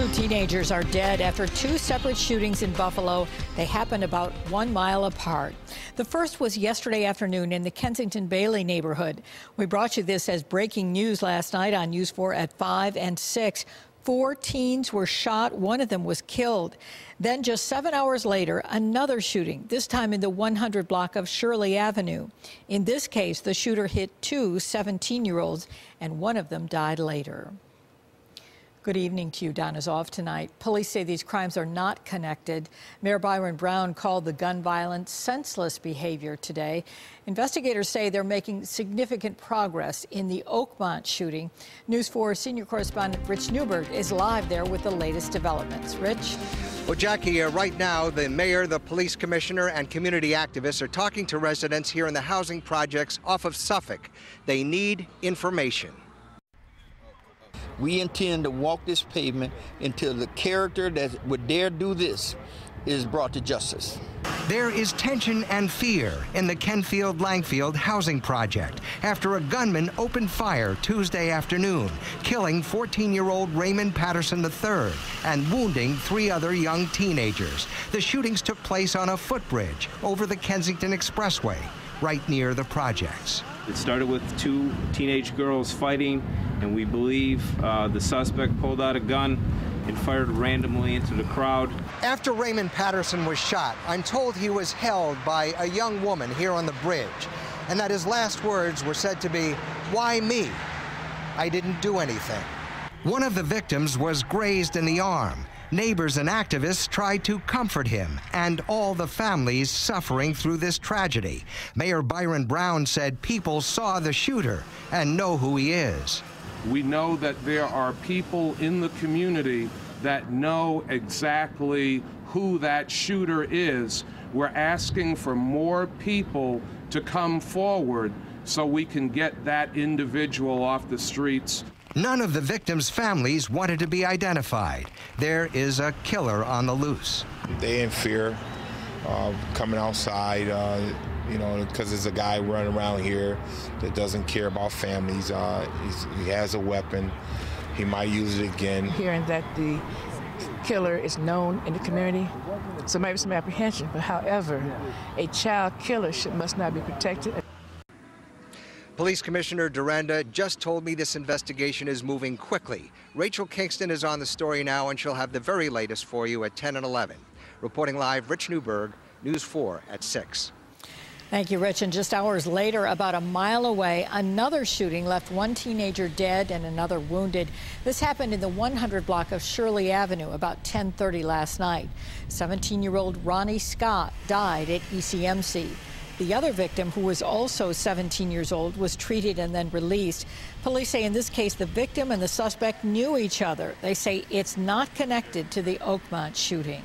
Two teenagers are dead after two separate shootings in Buffalo. They happened about 1 mile apart. The first was yesterday afternoon in the Kensington Bailey neighborhood. We brought you this as breaking news last night on News 4 at 5 and 6. 4 teens were shot. One of them was killed. Then just 7 hours later, another shooting, this time in the 100 block of Shirley Avenue. In this case, the shooter hit two 17-year-olds, and one of them died later. Good evening to you. Donna's off tonight. Police say these crimes are not connected. Mayor Byron Brown called the gun violence senseless behavior today. Investigators say they're making significant progress in the Oakmont shooting. News 4 senior correspondent Rich Newberg is live there with the latest developments. Rich? Well, Jackie, right now, the mayor, the police commissioner, and community activists are talking to residents here in the housing projects off of Suffolk. They need information. We intend to walk this pavement until the character that would dare do this is brought to justice. There is tension and fear in the Kenfield-Langfield housing project after a gunman opened fire Tuesday afternoon, killing 14-year-old Raymond Patterson III and wounding 3 other young teenagers. The shootings took place on a footbridge over the Kensington Expressway, right near the projects. It started with 2 teenage girls fighting, and we believe the suspect pulled out a gun and fired randomly into the crowd. After Raymond Patterson was shot, I'm told he was held by a young woman here on the bridge, and that his last words were said to be, "Why me? I didn't do anything." One of the victims was grazed in the arm. Neighbors and activists tried to comfort him and all the families suffering through this tragedy. Mayor Byron Brown said people saw the shooter and know who he is. We know that there are people in the community that know exactly who that shooter is. We're asking for more people to come forward so we can get that individual off the streets. None of the victims' families wanted to be identified. There is a killer on the loose. They in fear of coming outside, you know, because there's a guy running around here that doesn't care about families. He has a weapon. He might use it again. Hearing that the killer is known in the community, so maybe some apprehension, but however, a child killer must not be protected. Police Commissioner Duranda just told me this investigation is moving quickly. Rachel Kingston is on the story now, and she'll have the very latest for you at 10 and 11. Reporting live, Rich Newberg, News 4 at 6. Thank you, Rich. And just hours later, about a mile away, another shooting left one teenager dead and another wounded. This happened in the 100 block of Shirley Avenue about 10:30 last night. 17-year-old Ronnie Scott died at ECMC. The other victim, who was also 17 years old, was treated and then released. Police say in this case the victim and the suspect knew each other. They say it's not connected to the Oakmont shooting.